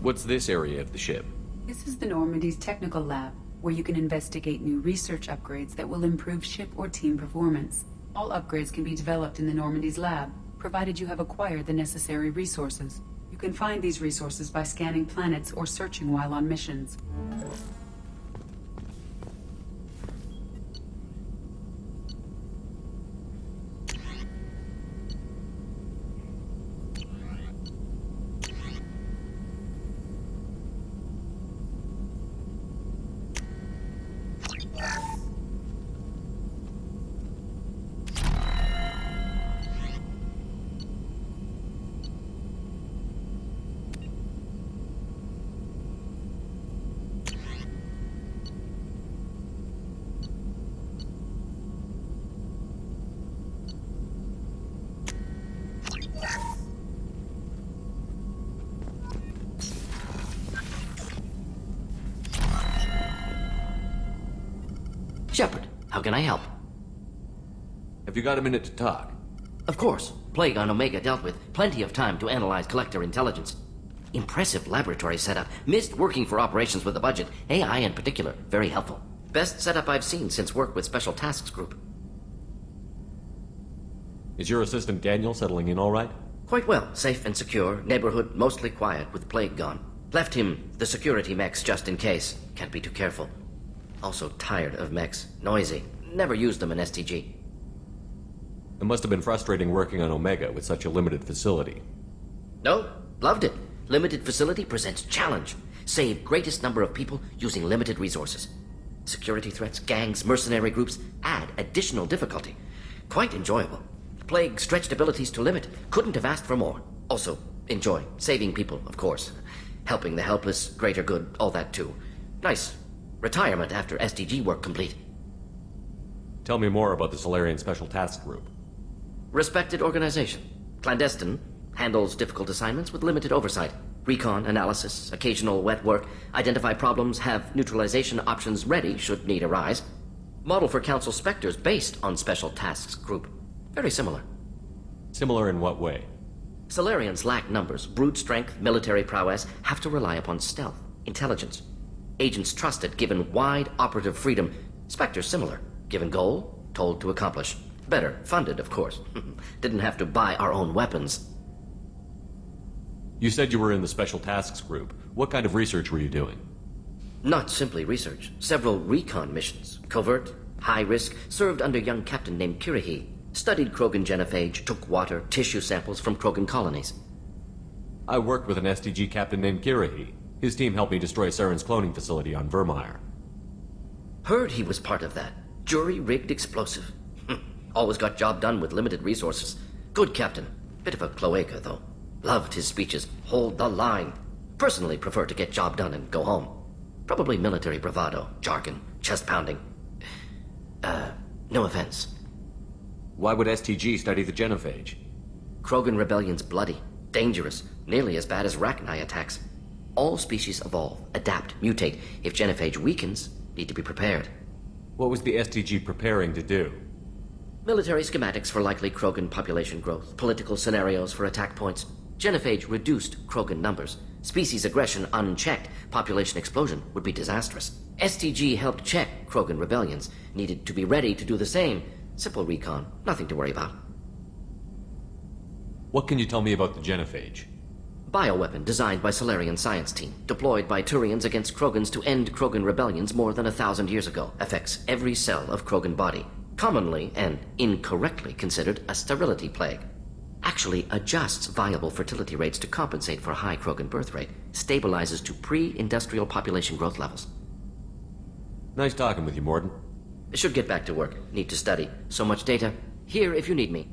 What's this area of the ship? This is the Normandy's technical lab, where you can investigate new research upgrades that will improve ship or team performance. All upgrades can be developed in the Normandy's lab, provided you have acquired the necessary resources. You can find these resources by scanning planets or searching while on missions. Shepard, how can I help? Have you got a minute to talk? Of course. Plague on Omega dealt with. Plenty of time to analyze collector intelligence. Impressive laboratory setup. Missed working for operations with a budget. AI in particular. Very helpful. Best setup I've seen since work with Special Tasks Group. Is your assistant Daniel settling in all right? Quite well. Safe and secure. Neighborhood mostly quiet with Plague gone. Left him the security mechs just in case. Can't be too careful. Also tired of mechs. Noisy. Never used them in STG. It must have been frustrating working on Omega with such a limited facility. No, loved it. Limited facility presents challenge. Save greatest number of people using limited resources. Security threats, gangs, mercenary groups add additional difficulty. Quite enjoyable. Plague stretched abilities to limit. Couldn't have asked for more. Also, enjoy. Saving people, of course. Helping the helpless, greater good, all that too. Nice. Retirement after STG work complete. Tell me more about the Solarian Special Task Group. Respected organization. Clandestine. Handles difficult assignments with limited oversight. Recon, analysis, occasional wet work. Identify problems, have neutralization options ready should need arise. Model for Council Spectres based on Special Tasks Group. Very similar. Similar in what way? Solarians lack numbers, brute strength, military prowess, have to rely upon stealth, intelligence. Agents trusted, given wide operative freedom. Spectres similar, given goal, told to accomplish. Better, funded, of course. Didn't have to buy our own weapons. You said you were in the Special Tasks Group. What kind of research were you doing? Not simply research. Several recon missions. Covert, high risk, served under young captain named Kirihi. Studied Krogan genophage, took water, tissue samples from Krogan colonies. I worked with an STG captain named Kirihi. His team helped me destroy Saren's cloning facility on Vermeer. Heard he was part of that. Jury-rigged explosive. Always got job done with limited resources. Good captain. Bit of a cloaca, though. Loved his speeches. Hold the line. Personally prefer to get job done and go home. Probably military bravado, jargon, chest pounding. No offense. Why would STG study the genophage? Krogan rebellion's bloody, dangerous, nearly as bad as Rachni attacks. All species evolve, adapt, mutate. If genophage weakens, need to be prepared. What was the STG preparing to do? Military schematics for likely Krogan population growth, political scenarios for attack points. Genophage reduced Krogan numbers. Species aggression unchecked, population explosion would be disastrous. STG helped check Krogan rebellions, needed to be ready to do the same. Simple recon, nothing to worry about. What can you tell me about the genophage? Bioweapon designed by Solarian science team, deployed by Turians against Krogans to end Krogan rebellions more than 1,000 years ago. Affects every cell of Krogan body. Commonly and incorrectly considered a sterility plague. Actually adjusts viable fertility rates to compensate for high Krogan birth rate. Stabilizes to pre-industrial population growth levels. Nice talking with you, Mordin. Should get back to work. Need to study. So much data. Here if you need me.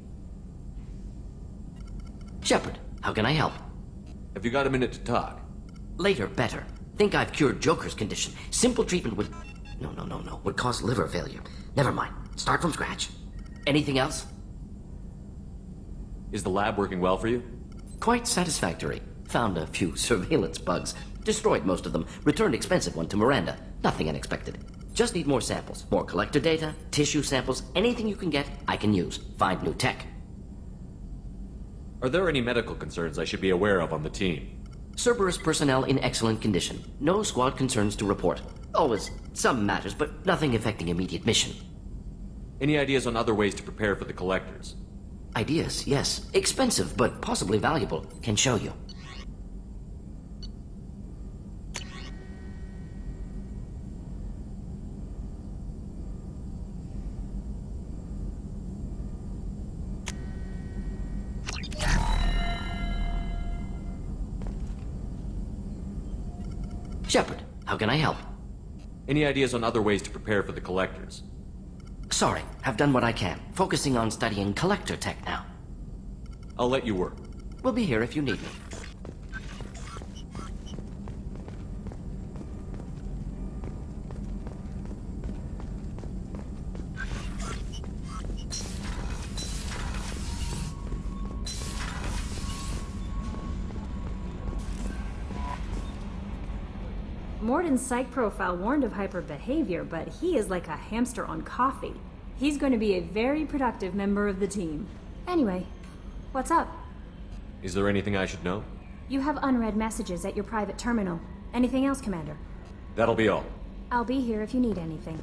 Shepard, how can I help? Have you got a minute to talk? Later, better. Think I've cured Joker's condition. Simple treatment would... No. Would cause liver failure. Never mind. Start from scratch. Anything else? Is the lab working well for you? Quite satisfactory. Found a few surveillance bugs. Destroyed most of them. Returned expensive one to Miranda. Nothing unexpected. Just need more samples. More collector data, tissue samples, anything you can get, I can use. Find new tech. Are there any medical concerns I should be aware of on the team? Cerberus personnel in excellent condition. No squad concerns to report. Always some matters, but nothing affecting immediate mission. Any ideas on other ways to prepare for the collectors? Ideas, yes. Expensive, but possibly valuable. Can show you. Shepard, how can I help? Any ideas on other ways to prepare for the collectors? Sorry, have done what I can. Focusing on studying collector tech now. I'll let you work. We'll be here if you need me. Mordin's psych profile warned of hyper behavior, but he is like a hamster on coffee. He's going to be a very productive member of the team. Anyway, what's up? Is there anything I should know? You have unread messages at your private terminal. Anything else, Commander? That'll be all. I'll be here if you need anything.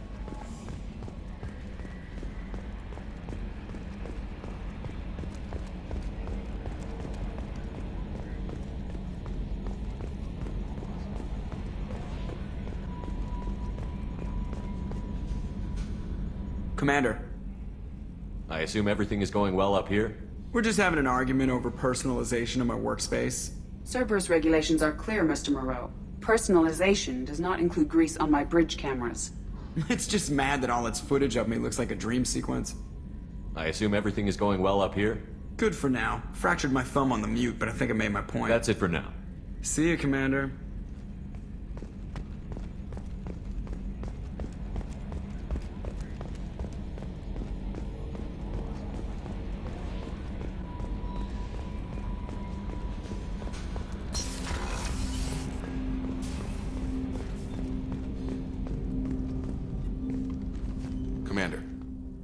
Commander, I assume everything is going well up here? we're just having an argument over personalization of my workspace. Cerberus regulations are clear, Mr. Moreau. Personalization does not include grease on my bridge cameras. It's just mad that all its footage of me looks like a dream sequence. I assume everything is going well up here? Good for now. Fractured my thumb on the mute, but I think I made my point. That's it for now. See you, Commander. Commander,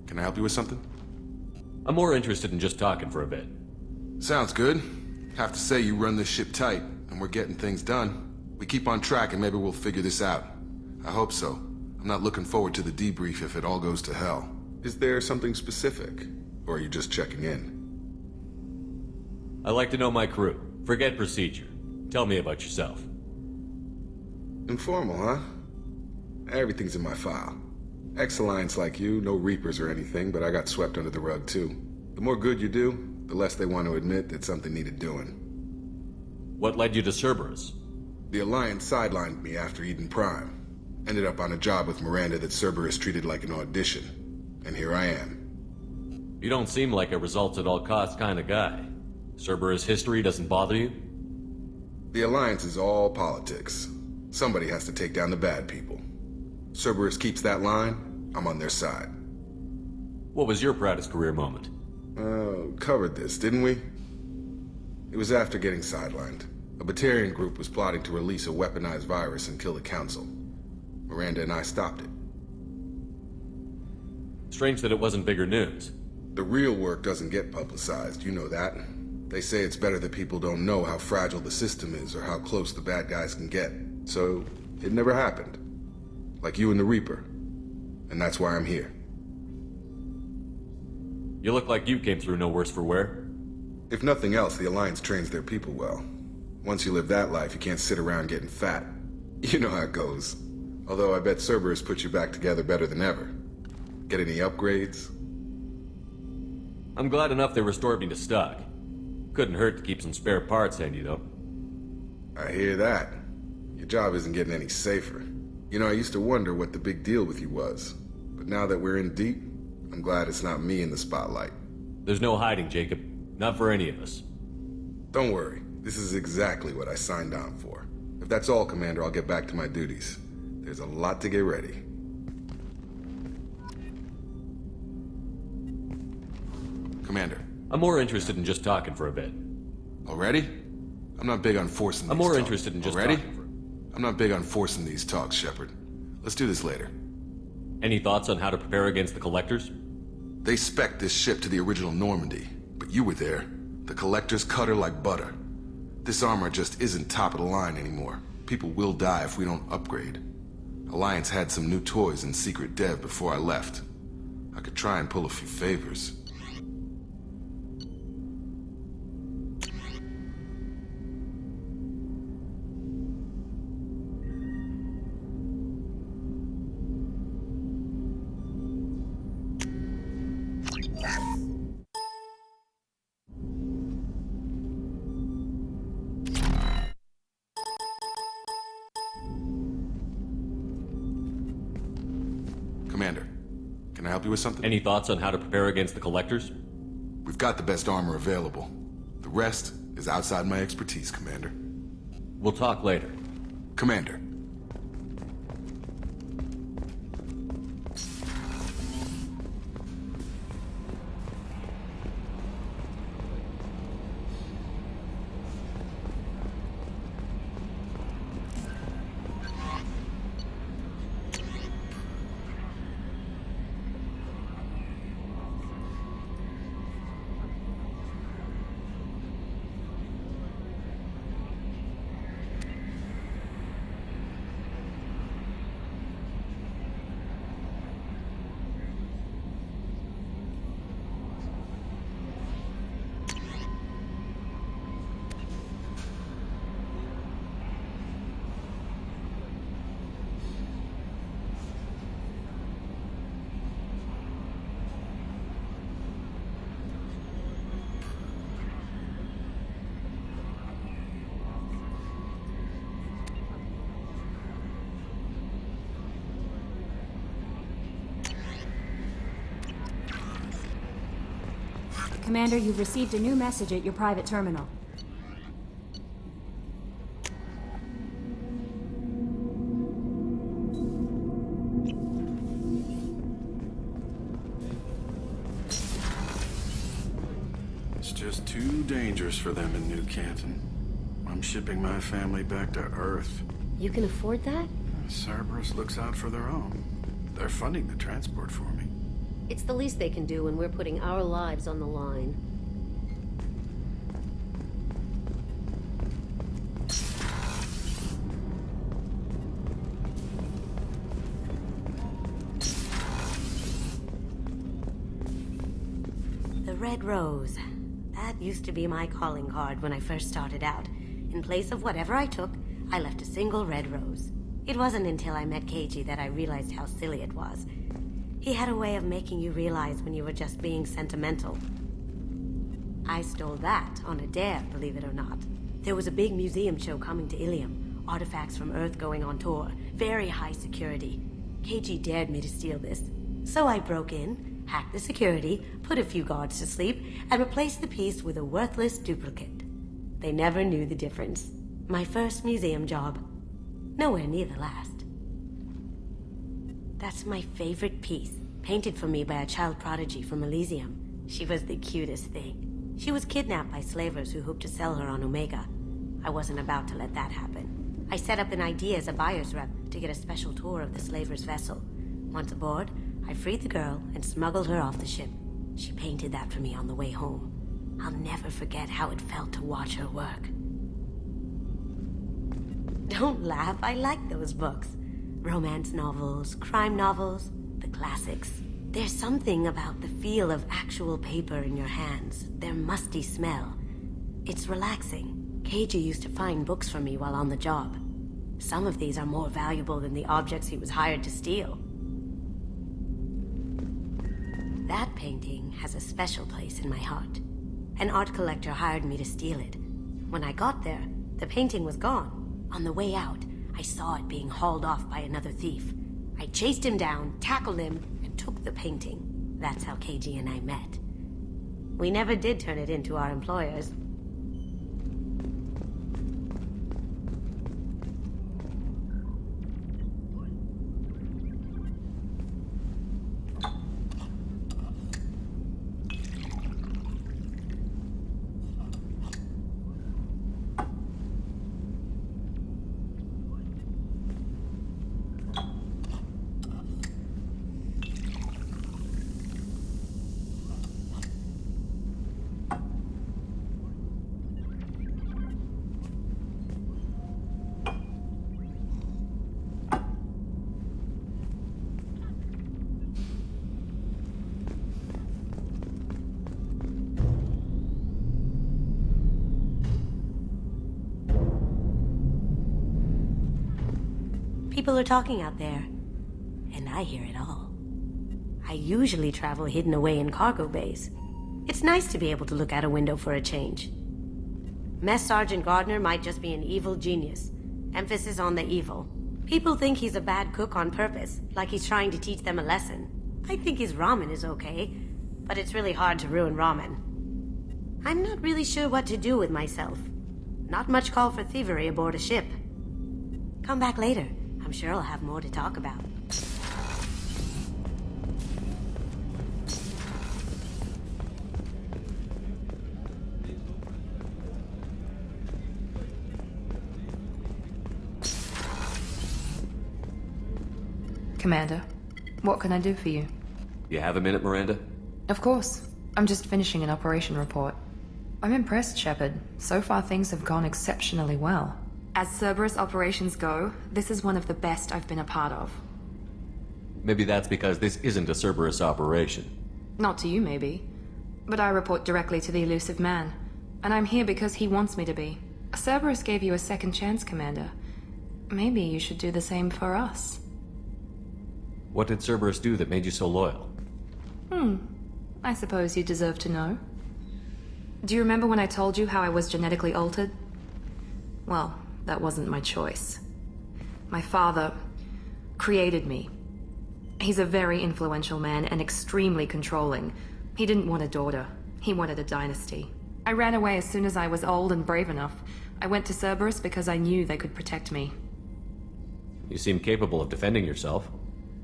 can I help you with something? I'm more interested in just talking for a bit. Sounds good. Have to say you run this ship tight, and we're getting things done. We keep on track and maybe we'll figure this out. I hope so. I'm not looking forward to the debrief if it all goes to hell. Is there something specific? Or are you just checking in? I like to know my crew. Forget procedure. Tell me about yourself. Informal, huh? Everything's in my file. Ex-Alliance like you, no Reapers or anything, but I got swept under the rug too. The more good you do, the less they want to admit that something needed doing. What led you to Cerberus? The Alliance sidelined me after Eden Prime. Ended up on a job with Miranda that Cerberus treated like an audition. And here I am. You don't seem like a results-at-all-costs kind of guy. Cerberus history doesn't bother you? The Alliance is all politics. Somebody has to take down the bad people. Cerberus keeps that line, I'm on their side. What was your proudest career moment? Covered this, didn't we? It was after getting sidelined. A Batarian group was plotting to release a weaponized virus and kill the Council. Miranda and I stopped it. Strange that it wasn't bigger news. The real work doesn't get publicized, you know that. They say it's better that people don't know how fragile the system is or how close the bad guys can get. So, it never happened. Like you and the Reaper. And that's why I'm here. You look like you came through no worse for wear. If nothing else, the Alliance trains their people well. Once you live that life, you can't sit around getting fat. You know how it goes. Although I bet Cerberus puts you back together better than ever. Get any upgrades? I'm glad enough they restored me to stock. Couldn't hurt to keep some spare parts handy, though. I hear that. Your job isn't getting any safer. You know, I used to wonder what the big deal with you was. But now that we're in deep, I'm glad it's not me in the spotlight. There's no hiding, Jacob. Not for any of us. Don't worry. This is exactly what I signed on for. If that's all, Commander, I'll get back to my duties. There's a lot to get ready. Commander. I'm more interested in just talking for a bit. Already? I'm not big on forcing these I'm more talks. interested in just Already? talking for... I'm not big on forcing these talks, Shepard. Let's do this later. Any thoughts on how to prepare against the Collectors? They spec'd this ship to the original Normandy, but you were there. The Collectors cut her like butter. This armor just isn't top of the line anymore. People will die if we don't upgrade. Alliance had some new toys in secret dev before I left. I could try and pull a few favors. Commander, can I help you with something? Any thoughts on how to prepare against the Collectors? We've got the best armor available. The rest is outside my expertise, Commander. We'll talk later. Commander. Commander, you've received a new message at your private terminal. It's just too dangerous for them in New Canton. I'm shipping my family back to Earth. You can afford that? Cerberus looks out for their own. They're funding the transport for me. It's the least they can do when we're putting our lives on the line. The Red Rose. That used to be my calling card when I first started out. In place of whatever I took, I left a single red rose. It wasn't until I met KG that I realized how silly it was. He had a way of making you realize when you were just being sentimental. I stole that on a dare, believe it or not. There was a big museum show coming to Ilium. Artifacts from Earth going on tour. Very high security. KG dared me to steal this. So I broke in, hacked the security, put a few guards to sleep, and replaced the piece with a worthless duplicate. They never knew the difference. My first museum job. Nowhere near the last. That's my favorite piece, painted for me by a child prodigy from Elysium. She was the cutest thing. She was kidnapped by slavers who hoped to sell her on Omega. I wasn't about to let that happen. I set up an ID as a buyer's rep to get a special tour of the slaver's vessel. Once aboard, I freed the girl and smuggled her off the ship. She painted that for me on the way home. I'll never forget how it felt to watch her work. Don't laugh, I like those books. Romance novels, crime novels, the classics. There's something about the feel of actual paper in your hands, their musty smell. It's relaxing. KG used to find books for me while on the job. Some of these are more valuable than the objects he was hired to steal. That painting has a special place in my heart. An art collector hired me to steal it. When I got there, the painting was gone. On the way out, I saw it being hauled off by another thief. I chased him down, tackled him, and took the painting. That's how KG and I met. We never did turn it into our employers. People are talking out there, and I hear it all. I usually travel hidden away in cargo bays. It's nice to be able to look out a window for a change. Mess Sergeant Gardner might just be an evil genius. Emphasis on the evil. People think he's a bad cook on purpose, like he's trying to teach them a lesson. I think his ramen is okay, but it's really hard to ruin ramen. I'm not really sure what to do with myself. Not much call for thievery aboard a ship. Come back later. I'm sure I'll have more to talk about. Commander, what can I do for you? You have a minute, Miranda? Of course. I'm just finishing an operation report. I'm impressed, Shepard. So far things have gone exceptionally well. As Cerberus operations go, this is one of the best I've been a part of. Maybe that's because this isn't a Cerberus operation. Not to you, maybe. But I report directly to the elusive man. And I'm here because he wants me to be. Cerberus gave you a second chance, Commander. Maybe you should do the same for us. What did Cerberus do that made you so loyal? I suppose you deserve to know. Do you remember when I told you how I was genetically altered? Well, that wasn't my choice. My father created me. He's a very influential man and extremely controlling. He didn't want a daughter. He wanted a dynasty. I ran away as soon as I was old and brave enough. I went to Cerberus because I knew they could protect me. You seem capable of defending yourself.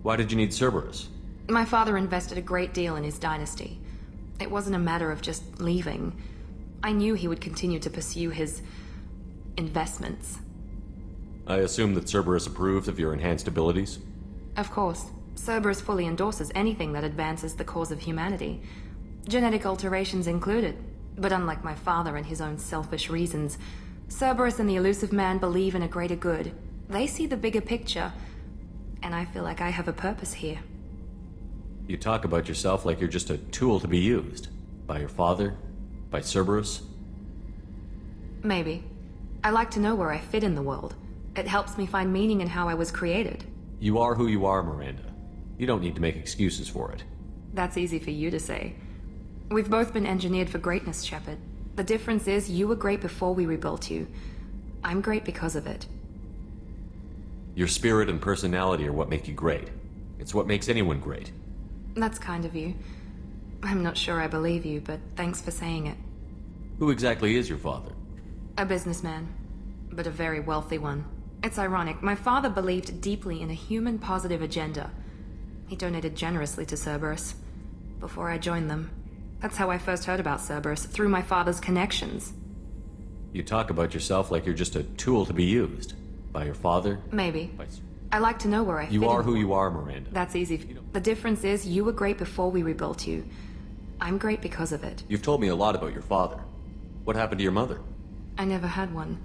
Why did you need Cerberus? My father invested a great deal in his dynasty. It wasn't a matter of just leaving. I knew he would continue to pursue his investments. I assume that Cerberus approved of your enhanced abilities? Of course. Cerberus fully endorses anything that advances the cause of humanity. Genetic alterations included. But unlike my father and his own selfish reasons, Cerberus and the elusive man believe in a greater good. They see the bigger picture, and I feel like I have a purpose here. You talk about yourself like you're just a tool to be used. By your father? By Cerberus? Maybe. I like to know where I fit in the world. It helps me find meaning in how I was created. You are who you are, Miranda. You don't need to make excuses for it. That's easy for you to say. We've both been engineered for greatness, Shepard. The difference is you were great before we rebuilt you. I'm great because of it. Your spirit and personality are what make you great. It's what makes anyone great. That's kind of you. I'm not sure I believe you, but thanks for saying it. Who exactly is your father? A businessman, but a very wealthy one. It's ironic. My father believed deeply in a human-positive agenda. He donated generously to Cerberus before I joined them. That's how I first heard about Cerberus, through my father's connections. You talk about yourself like you're just a tool to be used. By your father? Maybe. I like to know where I fit in. You are who you are, Miranda. That's easy. The difference is you were great before we rebuilt you. I'm great because of it. You've told me a lot about your father. What happened to your mother? I never had one.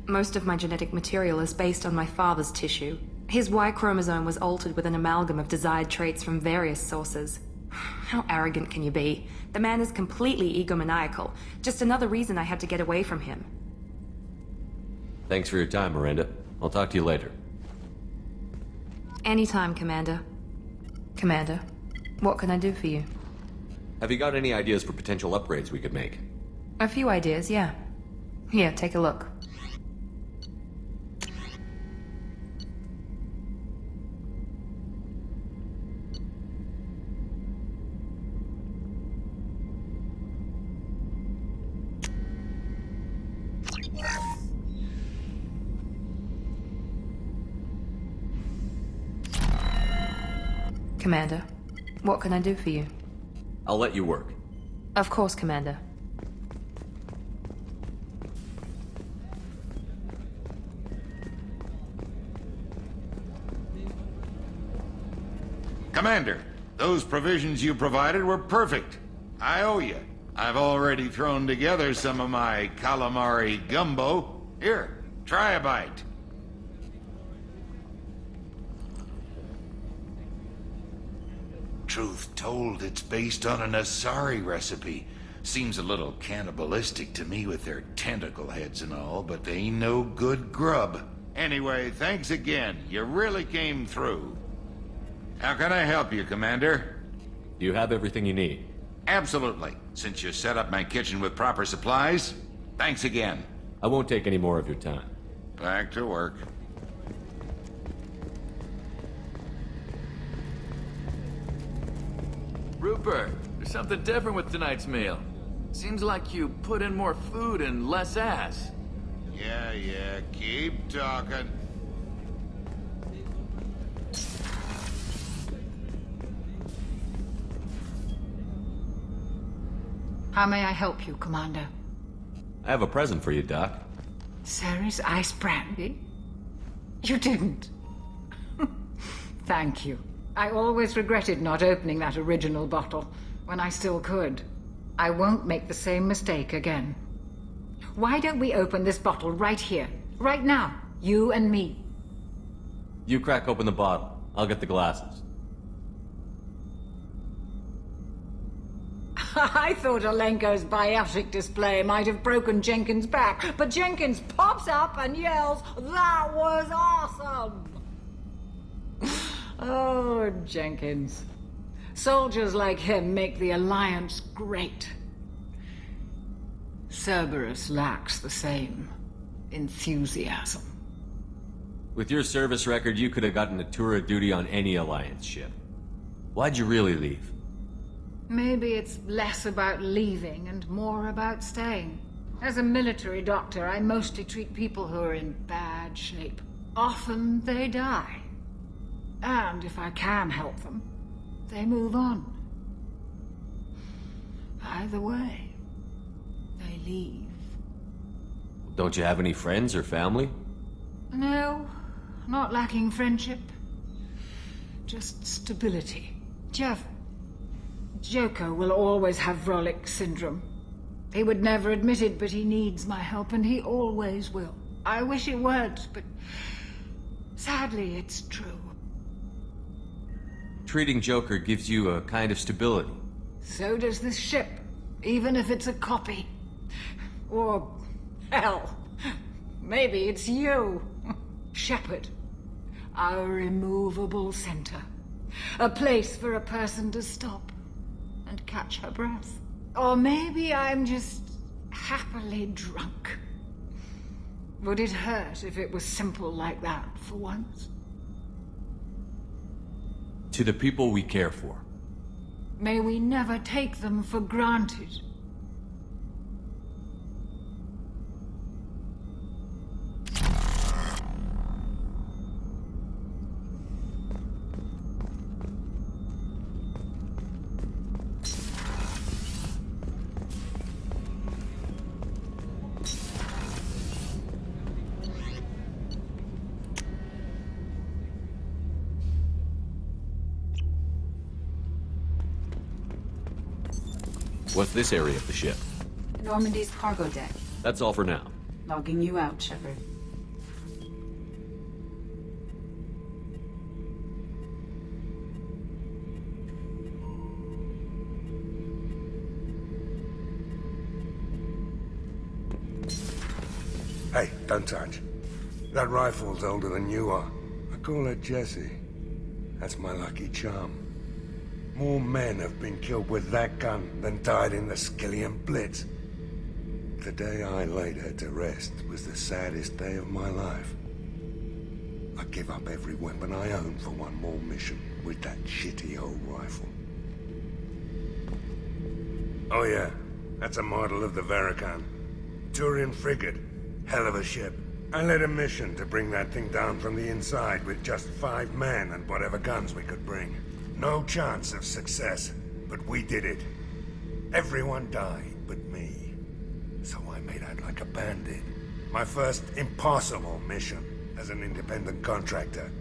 Most of my genetic material is based on my father's tissue. His Y chromosome was altered with an amalgam of desired traits from various sources. How arrogant can you be? The man is completely egomaniacal. Just another reason I had to get away from him. Thanks for your time, Miranda. I'll talk to you later. Anytime, Commander. Commander, what can I do for you? Have you got any ideas for potential upgrades we could make? A few ideas, yeah. Here, take a look. Commander, what can I do for you? I'll let you work. Of course, Commander. Commander, those provisions you provided were perfect. I owe you. I've already thrown together some of my calamari gumbo. Here, try a bite. Truth told, it's based on an Asari recipe. Seems a little cannibalistic to me with their tentacle heads and all, but they ain't no good grub. Anyway, thanks again. You really came through. How can I help you, Commander? Do you have everything you need? Absolutely. Since you set up my kitchen with proper supplies, thanks again. I won't take any more of your time. Back to work. Rupert, there's something different with tonight's meal. Seems like you put in more food and less ass. Yeah, keep talking. How may I help you, Commander? I have a present for you, Doc. Sarah's ice brandy? You didn't. Thank you. I always regretted not opening that original bottle when I still could. I won't make the same mistake again. Why don't we open this bottle right here, right now, you and me? You crack open the bottle. I'll get the glasses. I thought Alenko's biotic display might have broken Jenkins' back, but Jenkins pops up and yells, "That was awesome!" Oh, Jenkins. Soldiers like him make the Alliance great. Cerberus lacks the same enthusiasm. With your service record, you could have gotten a tour of duty on any Alliance ship. Why'd you really leave? Maybe it's less about leaving and more about staying. As a military doctor, I mostly treat people who are in bad shape. Often they die. And if I can help them, they move on. Either way, they leave. Don't you have any friends or family? No, not lacking friendship. Just stability. Joko will always have Vrolic syndrome. He would never admit it, but he needs my help, and he always will. I wish it weren't, but sadly it's true. Treating Joker gives you a kind of stability. So does this ship, even if it's a copy. Or, hell, maybe it's you, Shepard. Our immovable center. A place for a person to stop and catch her breath. Or maybe I'm just happily drunk. Would it hurt if it was simple like that for once? To the people we care for. May we never take them for granted. What's this area of the ship? Normandy's cargo deck. That's all for now. Logging you out, Shepard. Hey, don't touch. That rifle's older than you are. I call it Jesse. That's my lucky charm. More men have been killed with that gun than died in the Skillian Blitz. The day I laid her to rest was the saddest day of my life. I give up every weapon I own for one more mission with that shitty old rifle. Oh yeah, that's a model of the Verican. Turian frigate. Hell of a ship. I led a mission to bring that thing down from the inside with just 5 men and whatever guns we could bring. No chance of success, but we did it. Everyone died but me. So I made out like a bandit. My first impossible mission as an independent contractor.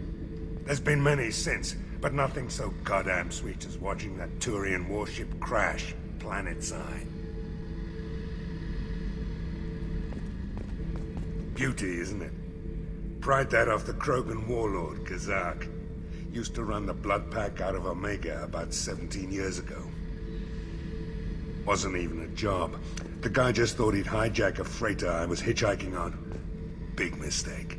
There's been many since, but nothing so goddamn sweet as watching that Turian warship crash planetside. Beauty, isn't it? Pried that off the Krogan warlord, Kazak. Used to run the blood pack out of Omega about 17 years ago. Wasn't even a job. The guy just thought he'd hijack a freighter I was hitchhiking on. Big mistake.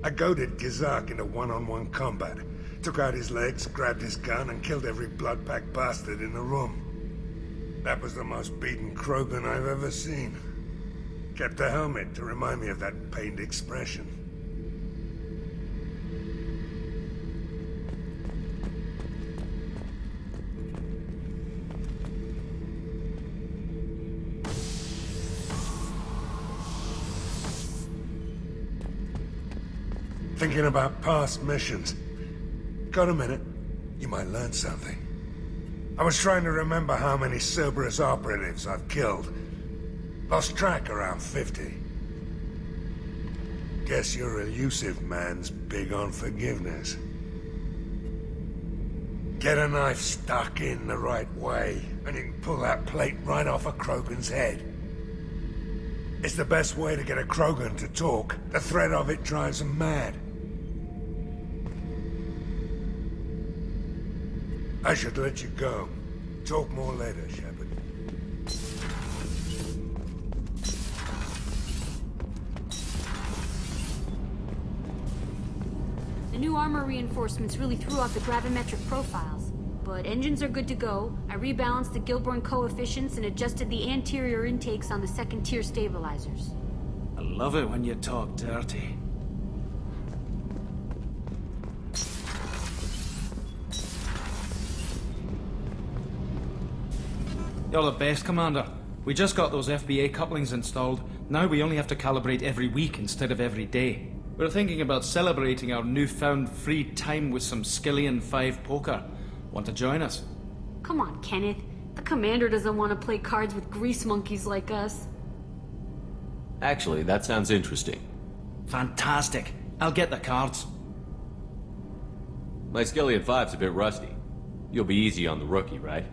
I goaded Gazak into one-on-one combat. Took out his legs, grabbed his gun, and killed every blood-packed bastard in the room. That was the most beaten Krogan I've ever seen. Kept a helmet to remind me of that pained expression. Thinking about past missions. Got a minute? You might learn something. I was trying to remember how many Cerberus operatives I've killed. Lost track around 50. Guess your elusive man's big on forgiveness. Get a knife stuck in the right way, and you can pull that plate right off a Krogan's head. It's the best way to get a Krogan to talk. The threat of it drives them mad. I should let you go. Talk more later, Shepard. The new armor reinforcements really threw off the gravimetric profiles. But engines are good to go. I rebalanced the Gilborn coefficients and adjusted the anterior intakes on the second-tier stabilizers. I love it when you talk dirty. You're the best, Commander. We just got those FBA couplings installed. Now we only have to calibrate every week instead of every day. We're thinking about celebrating our newfound free time with some Skillian 5 poker. Want to join us? Come on, Kenneth. The commander doesn't want to play cards with grease monkeys like us. Actually, that sounds interesting. Fantastic. I'll get the cards. My Skillian 5's a bit rusty. You'll be easy on the rookie, right?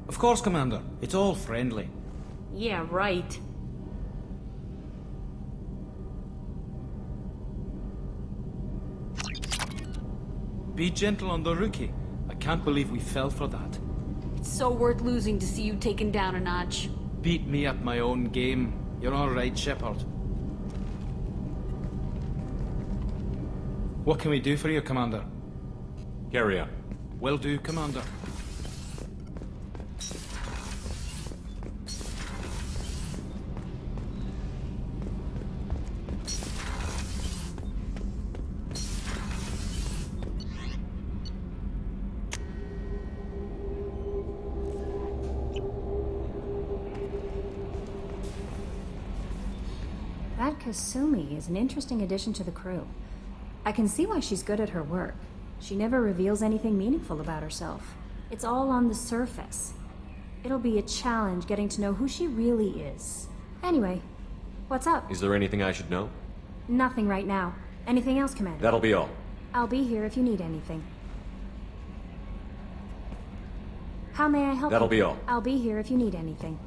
Of course, Commander. It's all friendly. Yeah, right. Be gentle on the rookie. I can't believe we fell for that. It's so worth losing to see you taken down a notch. Beat me at my own game. You're all right, Shepard. What can we do for you, Commander? Carry on. Will do, Commander. That Kasumi is an interesting addition to the crew. I can see why she's good at her work. She never reveals anything meaningful about herself. It's all on the surface. It'll be a challenge getting to know who she really is. Anyway, what's up? Is there anything I should know? Nothing right now. Anything else, Commander? That'll be all. I'll be here if you need anything. How may I help you? That'll be all. I'll be here if you need anything.